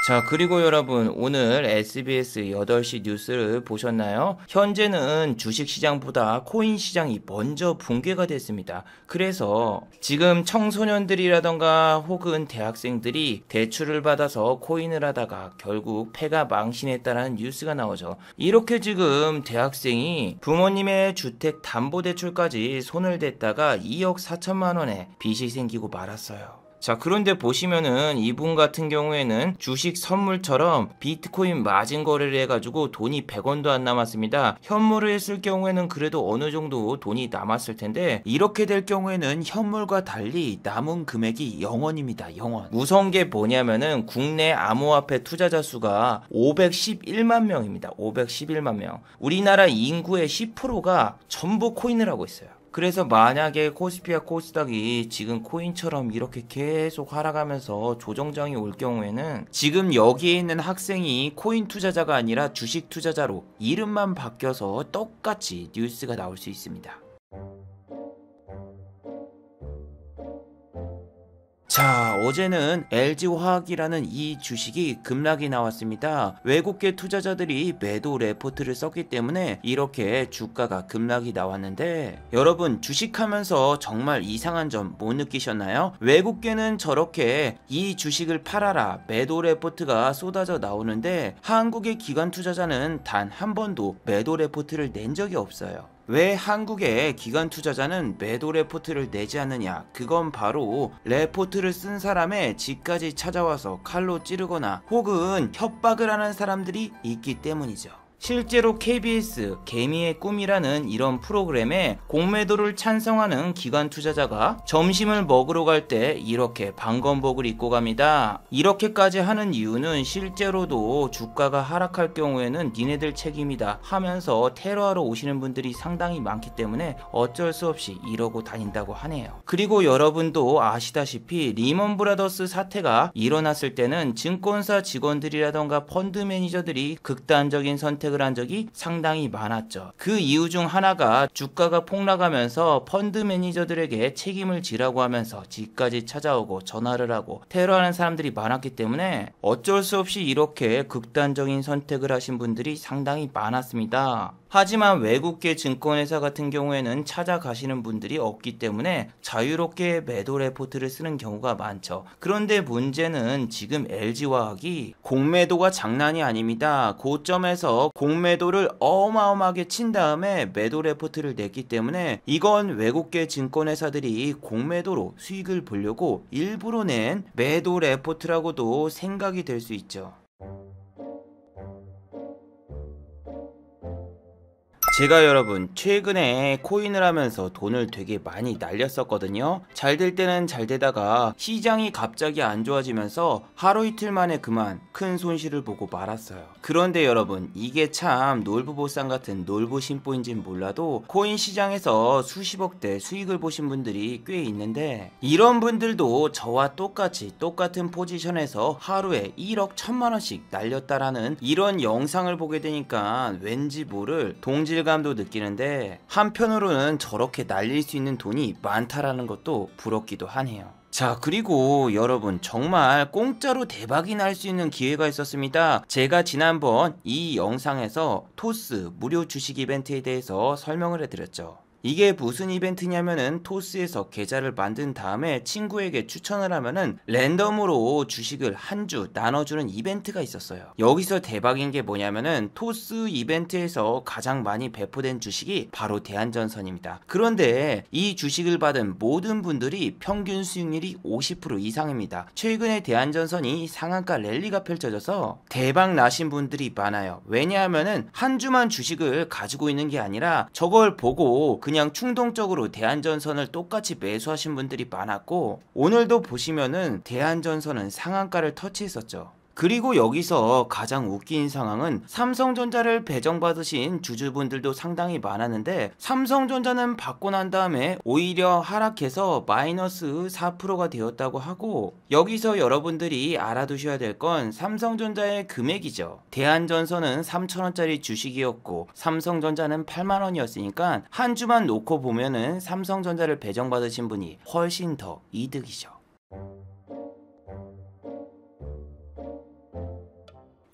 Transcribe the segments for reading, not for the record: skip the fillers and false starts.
자, 그리고 여러분, 오늘 SBS 8시 뉴스를 보셨나요? 현재는 주식시장보다 코인시장이 먼저 붕괴가 됐습니다. 그래서 지금 청소년들이라던가 혹은 대학생들이 대출을 받아서 코인을 하다가 결국 패가 망신했다는 뉴스가 나오죠. 이렇게 지금 대학생이 부모님의 주택담보대출까지 손을 댔다가 2억 4천만 원의 빚이 생기고 말았어요. 자, 그런데 보시면은 이분 같은 경우에는 주식 선물처럼 비트코인 마진 거래를 해가지고 돈이 100원도 안 남았습니다. 현물을 했을 경우에는 그래도 어느 정도 돈이 남았을 텐데 이렇게 될 경우에는 현물과 달리 남은 금액이 0원입니다. 0원. 무서운 게 뭐냐면은 국내 암호화폐 투자자 수가 511만 명입니다. 511만 명. 우리나라 인구의 10%가 전부 코인을 하고 있어요. 그래서 만약에 코스피와 코스닥이 지금 코인처럼 이렇게 계속 하락하면서 조정장이 올 경우에는 지금 여기에 있는 학생이 코인 투자자가 아니라 주식 투자자로 이름만 바뀌어서 똑같이 뉴스가 나올 수 있습니다. 자, 어제는 LG화학이라는 이 주식이 급락이 나왔습니다. 외국계 투자자들이 매도 레포트를 썼기 때문에 이렇게 주가가 급락이 나왔는데 여러분 주식하면서 정말 이상한 점 못 느끼셨나요? 외국계는 저렇게 이 주식을 팔아라 매도 레포트가 쏟아져 나오는데 한국의 기관 투자자는 단 한 번도 매도 레포트를 낸 적이 없어요. 왜 한국의 기관 투자자는 매도 레포트를 내지 않느냐? 그건 바로 레포트를 쓴 사람의 집까지 찾아와서 칼로 찌르거나 혹은 협박을 하는 사람들이 있기 때문이죠. 실제로 KBS 개미의 꿈이라는 이런 프로그램에 공매도를 찬성하는 기관 투자자가 점심을 먹으러 갈 때 이렇게 방검복을 입고 갑니다. 이렇게까지 하는 이유는 실제로도 주가가 하락할 경우에는 니네들 책임이다 하면서 테러하러 오시는 분들이 상당히 많기 때문에 어쩔 수 없이 이러고 다닌다고 하네요. 그리고 여러분도 아시다시피 리먼 브라더스 사태가 일어났을 때는 증권사 직원들이라던가 펀드 매니저들이 극단적인 선택을 한 적이 상당히 많았죠. 그 이유 중 하나가 주가가 폭락하면서 펀드 매니저들에게 책임을 지라고 하면서 집까지 찾아오고 전화를 하고 테러하는 사람들이 많았기 때문에 어쩔 수 없이 이렇게 극단적인 선택을 하신 분들이 상당히 많았습니다. 하지만 외국계 증권회사 같은 경우에는 찾아가시는 분들이 없기 때문에 자유롭게 매도 레포트를 쓰는 경우가 많죠. 그런데 문제는 지금 LG화학이 공매도가 장난이 아닙니다. 고점에서 공매도를 어마어마하게 친 다음에 매도 레포트를 냈기 때문에 이건 외국계 증권회사들이 공매도로 수익을 보려고 일부러 낸 매도 레포트라고도 생각이 될 수 있죠. 제가 여러분 최근에 코인을 하면서 돈을 되게 많이 날렸었거든요. 잘 될 때는 잘 되다가 시장이 갑자기 안 좋아지면서 하루 이틀 만에 그만 큰 손실을 보고 말았어요. 그런데 여러분 이게 참 놀부보쌈 같은 놀부심보인진 몰라도 코인 시장에서 수십억대 수익을 보신 분들이 꽤 있는데 이런 분들도 저와 똑같은 포지션에서 하루에 1억 1천만 원씩 날렸다라는 이런 영상을 보게 되니까 왠지 모를 동질감도 느끼는데 한편으로는 저렇게 날릴 수 있는 돈이 많다라는 것도 부럽기도 하네요. 자, 그리고 여러분 정말 공짜로 대박이 날 수 있는 기회가 있었습니다. 제가 지난번 이 영상에서 토스 무료 주식 이벤트에 대해서 설명을 해드렸죠. 이게 무슨 이벤트냐면은 토스에서 계좌를 만든 다음에 친구에게 추천을 하면은 랜덤으로 주식을 한 주 나눠주는 이벤트가 있었어요. 여기서 대박인 게 뭐냐면은 토스 이벤트에서 가장 많이 배포된 주식이 바로 대한전선입니다. 그런데 이 주식을 받은 모든 분들이 평균 수익률이 50% 이상입니다. 최근에 대한전선이 상한가 랠리가 펼쳐져서 대박 나신 분들이 많아요. 왜냐하면은 한 주만 주식을 가지고 있는 게 아니라 저걸 보고 그냥 충동적으로 대한전선을 똑같이 매수하신 분들이 많았고 오늘도 보시면은 대한전선은 상한가를 터치했었죠. 그리고 여기서 가장 웃긴 상황은 삼성전자를 배정받으신 주주분들도 상당히 많았는데 삼성전자는 받고 난 다음에 오히려 하락해서 마이너스 4%가 되었다고 하고 여기서 여러분들이 알아두셔야 될 건 삼성전자의 금액이죠. 대한전선은 3,000원짜리 주식이었고 삼성전자는 8만원이었으니까 한 주만 놓고 보면은 삼성전자를 배정받으신 분이 훨씬 더 이득이죠.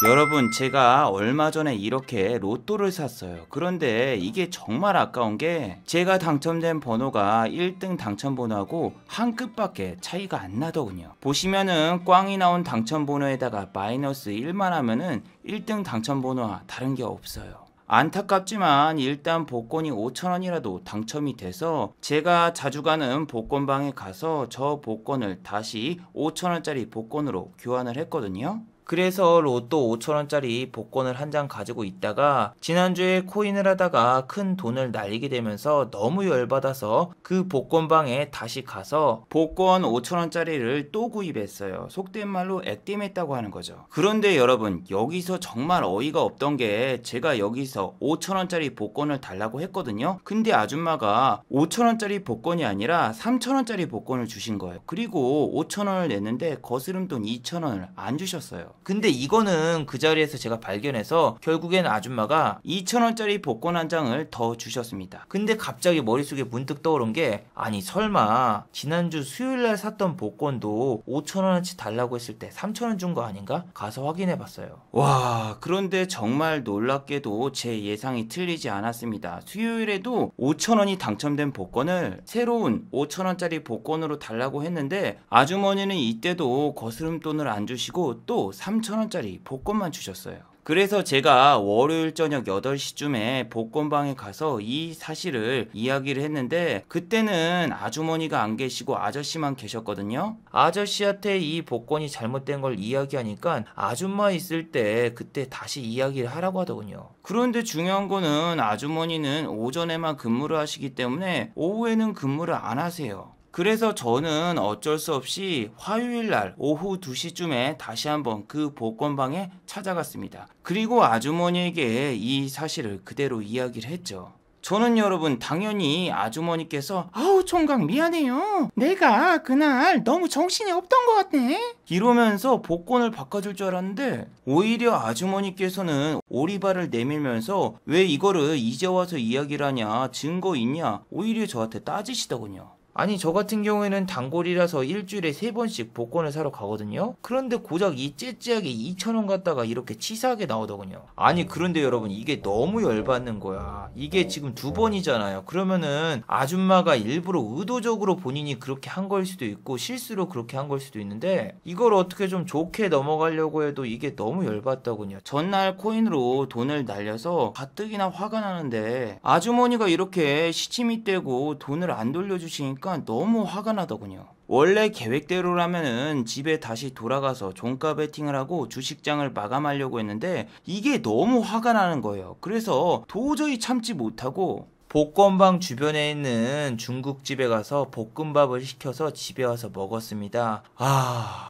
여러분, 제가 얼마 전에 이렇게 로또를 샀어요. 그런데 이게 정말 아까운 게 제가 당첨된 번호가 1등 당첨 번호하고 한 끗밖에 차이가 안 나더군요. 보시면은 꽝이 나온 당첨 번호에다가 마이너스 1만 하면은 1등 당첨 번호와 다른 게 없어요. 안타깝지만 일단 복권이 5,000원이라도 당첨이 돼서 제가 자주 가는 복권방에 가서 저 복권을 다시 5,000원짜리 복권으로 교환을 했거든요. 그래서 로또 5,000원짜리 복권을 한 장 가지고 있다가 지난주에 코인을 하다가 큰 돈을 날리게 되면서 너무 열받아서 그 복권방에 다시 가서 복권 5,000원짜리를 또 구입했어요. 속된 말로 액땜했다고 하는 거죠. 그런데 여러분, 여기서 정말 어이가 없던 게 제가 여기서 5,000원짜리 복권을 달라고 했거든요. 근데 아줌마가 5,000원짜리 복권이 아니라 3,000원짜리 복권을 주신 거예요. 그리고 5,000원을 냈는데 거스름돈 2,000원을 안 주셨어요. 근데 이거는 그 자리에서 제가 발견해서 결국엔 아줌마가 2,000원짜리 복권 한 장을 더 주셨습니다. 근데 갑자기 머릿속에 문득 떠오른 게, 아니 설마 지난주 수요일날 샀던 복권도 5,000원어치 달라고 했을 때 3,000원 준 거 아닌가? 가서 확인해봤어요. 와, 그런데 정말 놀랍게도 제 예상이 틀리지 않았습니다. 수요일에도 5,000원이 당첨된 복권을 새로운 5,000원짜리 복권으로 달라고 했는데 아주머니는 이때도 거스름돈을 안 주시고 또 3,000원짜리 복권만 주셨어요. 그래서 제가 월요일 저녁 8시쯤에 복권방에 가서 이 사실을 이야기를 했는데 그때는 아주머니가 안 계시고 아저씨만 계셨거든요. 아저씨한테 이 복권이 잘못된 걸 이야기하니까 아줌마 있을 때 그때 다시 이야기를 하라고 하더군요. 그런데 중요한 거는 아주머니는 오전에만 근무를 하시기 때문에 오후에는 근무를 안 하세요. 그래서 저는 어쩔 수 없이 화요일날 오후 2시쯤에 다시 한번 그 복권방에 찾아갔습니다. 그리고 아주머니에게 이 사실을 그대로 이야기를 했죠. 저는 여러분 당연히 아주머니께서 아우 총각 미안해요. 내가 그날 너무 정신이 없던 것 같네. 이러면서 복권을 바꿔줄 줄 알았는데 오히려 아주머니께서는 오리발을 내밀면서 왜 이거를 이제 와서 이야기를 하냐, 증거 있냐, 오히려 저한테 따지시더군요. 아니 저 같은 경우에는 단골이라서 일주일에 3번씩 복권을 사러 가거든요. 그런데 고작 이 째째하게 2,000원 갖다가 이렇게 치사하게 나오더군요. 아니 그런데 여러분 이게 너무 열받는 거야. 이게 지금 2번이잖아요. 그러면은 아줌마가 일부러 의도적으로 본인이 그렇게 한 걸 수도 있고 실수로 그렇게 한 걸 수도 있는데 이걸 어떻게 좀 좋게 넘어가려고 해도 이게 너무 열받더군요. 전날 코인으로 돈을 날려서 가뜩이나 화가 나는데 아주머니가 이렇게 시치미 떼고 돈을 안 돌려주시니까 너무 화가 나더군요. 원래 계획대로라면은 집에 다시 돌아가서 종가 베팅을 하고 주식장을 마감하려고 했는데 이게 너무 화가 나는 거예요. 그래서 도저히 참지 못하고 복권방 주변에 있는 중국집에 가서 볶음밥을 시켜서 집에 와서 먹었습니다.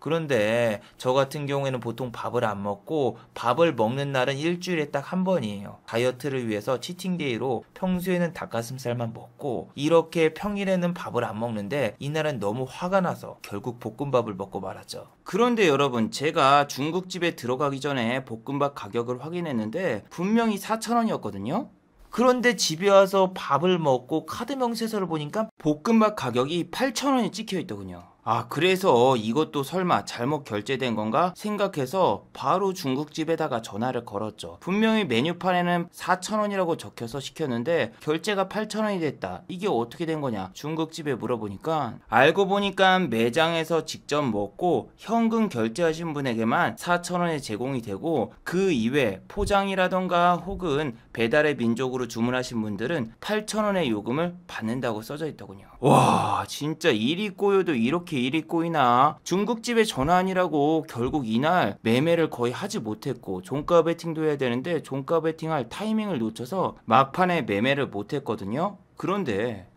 그런데 저 같은 경우에는 보통 밥을 안 먹고 밥을 먹는 날은 일주일에 딱 한 번이에요. 다이어트를 위해서 치팅데이로 평소에는 닭가슴살만 먹고 이렇게 평일에는 밥을 안 먹는데 이날은 너무 화가 나서 결국 볶음밥을 먹고 말았죠. 그런데 여러분 제가 중국집에 들어가기 전에 볶음밥 가격을 확인했는데 분명히 4,000원이었거든요. 그런데 집에 와서 밥을 먹고 카드 명세서를 보니까 볶음밥 가격이 8,000원이 찍혀 있더군요. 그래서 이것도 설마 잘못 결제된 건가 생각해서 바로 중국집에다가 전화를 걸었죠. 분명히 메뉴판에는 4,000원이라고 적혀서 시켰는데 결제가 8,000원이 됐다. 이게 어떻게 된 거냐 중국집에 물어보니까 알고 보니까 매장에서 직접 먹고 현금 결제하신 분에게만 4,000원에 제공이 되고 그 이외 포장이라던가 혹은 배달의 민족으로 주문하신 분들은 8,000원의 요금을 받는다고 써져 있더군요. 와 진짜 일이 꼬여도 이렇게 일이 꼬이나. 중국집에 전화하니라고 결국 이날 매매를 거의 하지 못했고 종가 베팅도 해야 되는데 종가 베팅할 타이밍을 놓쳐서 막판에 매매를 못했거든요. 그런데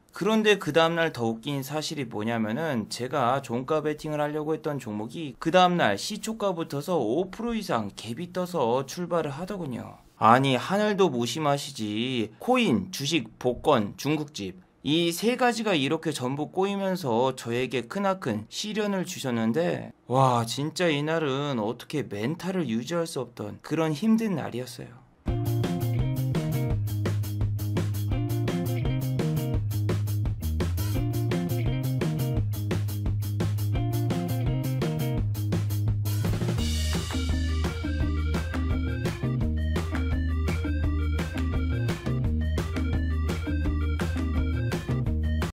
그 다음날 더 웃긴 사실이 뭐냐면은 제가 종가 베팅을 하려고 했던 종목이 그 다음날 시초가 붙어서 5% 이상 갭이 떠서 출발을 하더군요. 아니 하늘도 무심하시지. 코인, 주식, 복권, 중국집 이 세 가지가 이렇게 전부 꼬이면서 저에게 크나큰 시련을 주셨는데 와 진짜 이날은 어떻게 멘탈을 유지할 수 없던 그런 힘든 날이었어요.